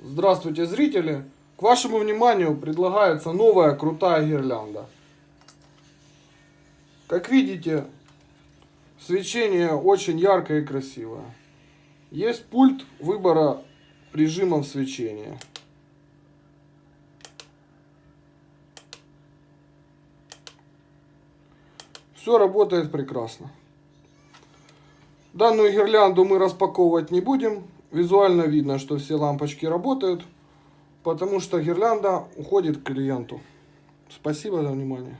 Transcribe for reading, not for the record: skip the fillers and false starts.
Здравствуйте, зрители! К вашему вниманию предлагается новая крутая гирлянда. Как видите, свечение очень яркое и красивое. Есть пульт выбора режимов свечения. Все работает прекрасно. Данную гирлянду мы распаковывать не будем. Визуально видно, что все лампочки работают, потому что гирлянда уходит к клиенту. Спасибо за внимание.